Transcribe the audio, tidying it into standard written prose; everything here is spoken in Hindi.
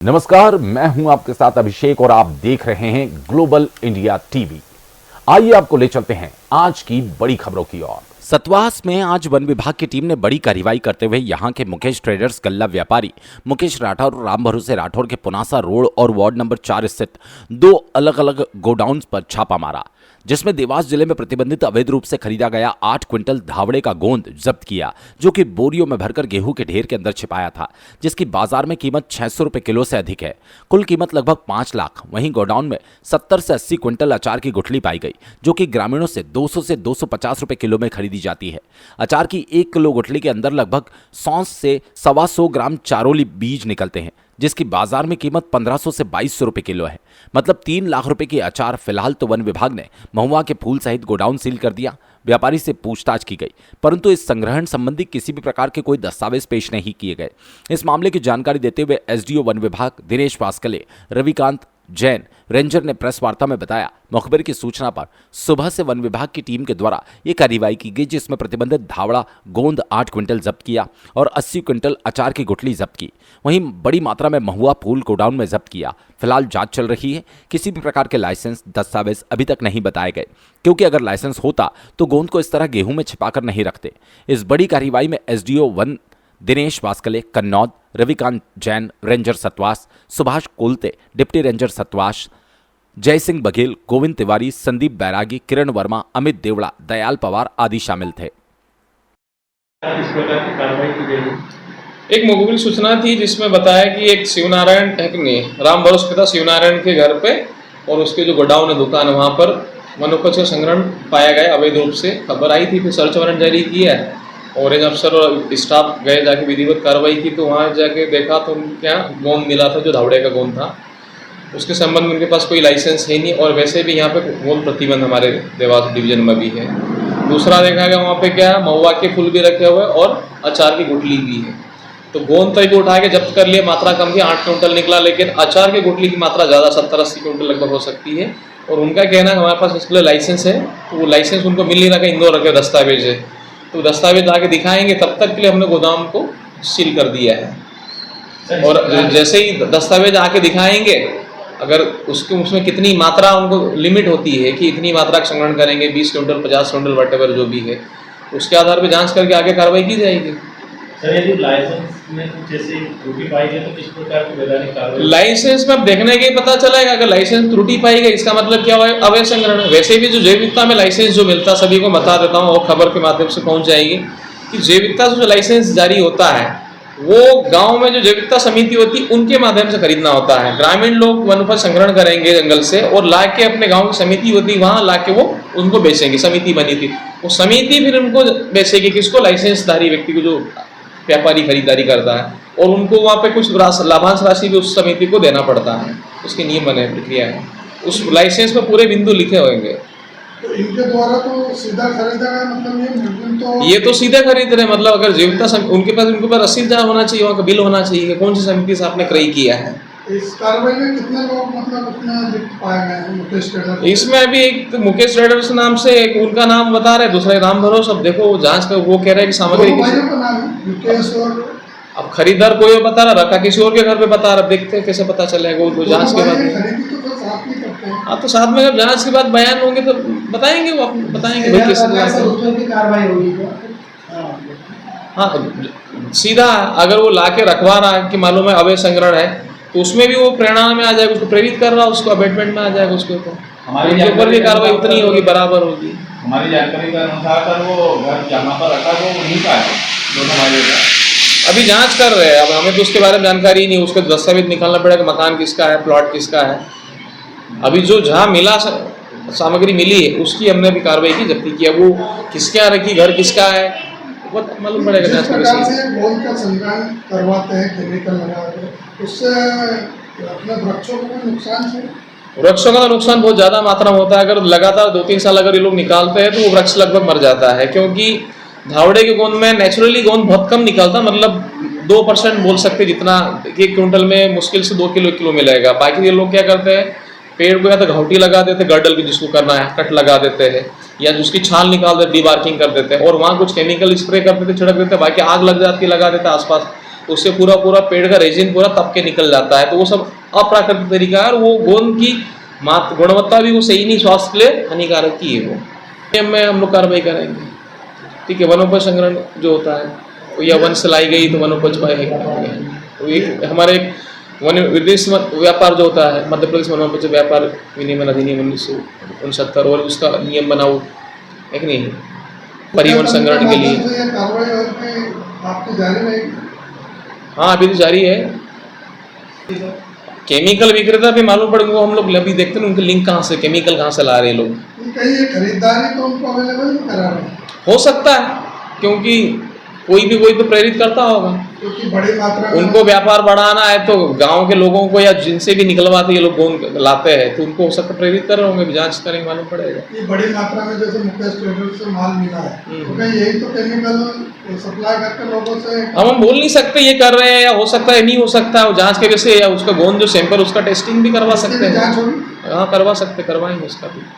नमस्कार, मैं हूं आपके साथ अभिषेक और आप देख रहे हैं ग्लोबल इंडिया टीवी। आइए आपको ले चलते हैं आज की बड़ी खबरों की ओर। सतवास में आज वन विभाग की टीम ने बड़ी कार्रवाई करते हुए यहां के मुकेश ट्रेडर्स गल्ला व्यापारी मुकेश राठौर और राम भरोसे राठौर के पुनासा रोड और वार्ड नंबर 4 स्थित दो अलग अलग गोडाउन्स पर छापा मारा, जिसमें देवास जिले में प्रतिबंधित अवैध रूप से खरीदा गया 8 क्विंटल धावड़े का गोंद जब्त किया, जो कि बोरियों में भरकर गेहूं के ढेर के अंदर छिपाया था, जिसकी बाजार में कीमत 600 रुपए किलो से अधिक है। कुल कीमत लगभग 5 लाख। वहीं गोडाउन में 70 से 80 क्विंटल अचार की गुठली पाई गई, जो कि ग्रामीणों से 200 से 250 रुपए किलो में खरीदी जाती है। अचार की 1 किलो गुठली के अंदर लगभग 100 से 125 ग्राम चारोली बीज निकलते हैं, जिसकी बाजार में कीमत 1500 से 2200 रुपए किलो है। मतलब 3 लाख रुपए की अचार। फिलहाल तो वन विभाग ने महुआ के फूल सहित गोडाउन सील कर दिया। व्यापारी से पूछताछ की गई, परंतु इस संग्रहण संबंधी किसी भी प्रकार के कोई दस्तावेज पेश नहीं किए गए। इस मामले की जानकारी देते हुए एसडीओ वन विभाग दिनेश वास्कले रविकांत जैन रेंजर ने प्रेस वार्ता में बताया, मुखबिर की सूचना पर सुबह से वन विभाग की टीम के द्वारा ये कार्रवाई की गई, जिसमें प्रतिबंधित धावड़ा गोंद 8 क्विंटल जब्त किया और 80 क्विंटल अचार की गुठली जब्त की। वहीं बड़ी मात्रा में महुआ फूल गोडाउन में जब्त किया। फिलहाल जांच चल रही है। किसी भी प्रकार के लाइसेंस दस्तावेज अभी तक नहीं बताए गए, क्योंकि अगर लाइसेंस होता तो गोंद को इस तरह गेहूं में छिपाकर नहीं रखते। इस बड़ी कार्रवाई में SDO one Dinesh Waskale Kannod, Ravikant Jain ranger Satwas, Subhash Kolte deputy ranger Satwas, जय सिंह बघेल, गोविंद तिवारी, संदीप बैरागी, किरण वर्मा, अमित देवड़ा, दयाल पवार आदि शामिल थे। इस प्रकार की कार्रवाई की गई। एक मुखबिर सूचना थी जिसमें बताया कि एक शिवनारायण राम भरोस पिता शिवनारायण के घर पे और उसके जो गोडाउन है दुकान है वहाँ पर वनोपज का संग्रहण पाया गया अवैध रूप से। खबर आई थी, फिर सर्च वारंट जारी किया और रेंज अफसर और स्टाफ गए, जाके विधिवत कार्रवाई की तो वहाँ जाके देखा तो उनके यहाँ गोंद मिला था जो धावड़े का गोंद था। उसके संबंध में उनके पास कोई लाइसेंस है नहीं और वैसे भी यहाँ पे गोंद प्रतिबंध हमारे देवास डिवीजन में भी है। दूसरा देखा गया वहाँ पे क्या महुआ के फूल भी रखे हुए और अचार की गुठली भी है। तो गोंद तक उठा के जब्त कर लिया, मात्रा कम थी, 8 क्विंटल निकला, लेकिन अचार की गुठली की मात्रा ज़्यादा 70-80 क्विंटल लगभग हो सकती है। और उनका कहना है हमारे पास इसके लिए लाइसेंस है, तो वो लाइसेंस उनको मिल नहीं रहा, इंदौर रखे दस्तावेज है, तो दस्तावेज आके दिखाएंगे, तब तक के लिए हमने गोदाम को सील कर दिया है। और जैसे ही दस्तावेज आके दिखाएंगे, अगर उसमें कितनी मात्रा उनको लिमिट होती है कि इतनी मात्रा का संग्रहण करेंगे, 20 क्विंटल 50 क्विंटल वटेवर जो भी है, उसके आधार पर जांच करके आगे कार्रवाई की जाएगी। सर, यदि लाइसेंस में कुछ ऐसी त्रुटि पाई गई तो किस प्रकार की वैधानिक कार्रवाई? लाइसेंस में अब देखने के पता चलेगा। अगर लाइसेंस त्रुटि पाई गई इसका मतलब क्या हुआ, अवैध संग्रहण। वैसे भी जो जैविकता में लाइसेंस जो मिलता सभी को बता देता हूँ और खबर के माध्यम से पहुंच जाएगी कि जैविकता से जो लाइसेंस जारी होता है वो गांव में जो जैविकता समिति होती है उनके माध्यम से खरीदना होता है। ग्रामीण लोग वनोपज संग्रहण करेंगे जंगल से और ला के अपने गाँव की समिति होती है वहाँ ला के वो उनको बेचेंगे। समिति बनी थी, वो समिति फिर उनको बेचेगी किसको, लाइसेंसधारी व्यक्ति को, जो व्यापारी खरीदारी करता है, और उनको वहाँ पे कुछ लाभांश राशि भी उस समिति को देना पड़ता है। उसके नियम बने, प्रक्रिया है, उस लाइसेंस में पूरे बिंदु लिखे होंगे। तो इनके द्वारा तो सीधा खरीदा गया, मतलब ये तो सीधे खरीद रहे, मतलब अगर जीविकता उनके पास रसीद होना चाहिए, वहाँ का बिल होना चाहिए कौन सी समिति से आपने क्रय किया है। इस कार्रवाई में कितने लोग मतलब अपने पाए गए हैं मुकेश ट्रेडर्स? इसमें अभी एक मुकेश ट्रेडर्स नाम से एक उनका नाम बता रहे, दूसरा राम भरोसे। अब देखो जांच कर वो कह रहे हैं कि सामग्री मुकेश और अब खरीदार कोई बता रहा, रखा किसी और के घर पे बता रहा। देखते हैं कैसे पता चलेगा वो जांच के बाद। हाँ, तो साथ में जब जांच के बाद बयान होंगे तो बताएंगे, वो बताएंगे भाई किस कार्रवाई होगी। हाँ, सीधा अगर वो लाके रखवा रहा है कि मालूम है अवैध संग्रहण है, तो उसमें भी वो प्रेरणा में आ जाएगा, उसको प्रेरित कर रहा है, उसको अबेटमेंट में आ जाएगा, उसके ऊपर उनके ऊपर भी कार्रवाई उतनी होगी, बराबर होगी। हमारी जानकारी के अनुसार सर वो घर जहाँ पर रखा वो उन्हीं का है, दोनों भाइयों का। अभी जांच कर रहे हैं, अब हमें तो उसके बारे में जानकारी नहीं, उसके दस्तावेज निकालना पड़ेगा, मकान किसका है, प्लॉट किसका है। अभी जो जहाँ मिला सामग्री मिली है उसकी हमने भी कार्रवाई की, जब्ती किया। वो किसके यहाँ रखी, घर किसका है, वो मालूम पड़ेगा। जिस प्रकार से गोंद का संग्रहण करवाते हैं केमिकल लगा के, उससे अपने वृक्षों को कोई नुकसान है? वृक्षों का नुकसान बहुत ज़्यादा मात्रा में होता है। अगर लगातार 2-3 साल अगर ये लोग निकालते हैं तो वो वृक्ष लगभग मर जाता है, क्योंकि धावड़े के गोंद में नेचुरली गोंद बहुत कम निकलता, मतलब 2% बोल सकते, जितना 1 क्विंटल में मुश्किल से 2 किलो 1 किलो मिलेगा। बाकी ये लोग क्या करते हैं, पेड़ को या तो घावटी लगा देते, गर्डल की जिसको करना है कट लगा देते हैं, या उसकी छाल निकाल देते, डीबार्किंग कर देते हैं और वहाँ कुछ केमिकल स्प्रे कर देते, छिड़क देते, बाकी आग लग जाती है, लगा देते आसपास। उससे पूरा पूरा पेड़ का रेजिन पूरा तप के निकल जाता है, तो वो सब अप्राकृतिक तरीका है और वो गोंद की गुणवत्ता भी वो सही नहीं, स्वास्थ्य के लिए हानिकारक ही है वो। में हम लोग कार्रवाई करेंगे, ठीक है। वनोपज संग्रहण जो होता है वो या वन से लाई गई तो वनोपज पाएगा, तो एक हमारे वन विदेश व्यापार जो होता है मध्य प्रदेश वनोपज व्यापार विनियमन अधिनियम 1969 और उसका नियम बनाओ है कि नहीं, परिवहन संग्रहण के लिए। कार्रवाई और भी आपकी जारी रहेगी? हाँ अभी तो जारी है। केमिकल विक्रेता भी मालूम पड़ेगा, हम लोग अभी देखते हैं उनके लिंक कहाँ से, केमिकल कहाँ से ला रहे हैं लोग। कहीं ये खरीदारी तो उनको अवेलेबल नहीं करा रहे हैं? हो सकता है, क्योंकि कोई तो प्रेरित करता होगा, क्योंकि बड़ी मात्रा में उनको व्यापार बढ़ाना है तो गांव के लोगों को या जिनसे भी निकलवाते ये लोग गोंद लाते हैं तो उनको हो सकता प्रेरित कर रहे होंगे, जांच करेंगे मालूम पड़ेगा। ये बड़ी मात्रा में जैसे मुकेश ट्रेडर्स से माल मिला है, तो कहीं यही तो केमिकल सप्लाई करके लोगों से हम बोल नहीं सकते ये कर रहे हैं, या हो सकता है नहीं हो सकता, वो जांच के वजह से या उसका गोंद जो सैंपल उसका टेस्टिंग भी करवा सकते हैं। जांच होगी? हाँ करवा सकते, करवाएंगे उसका भी।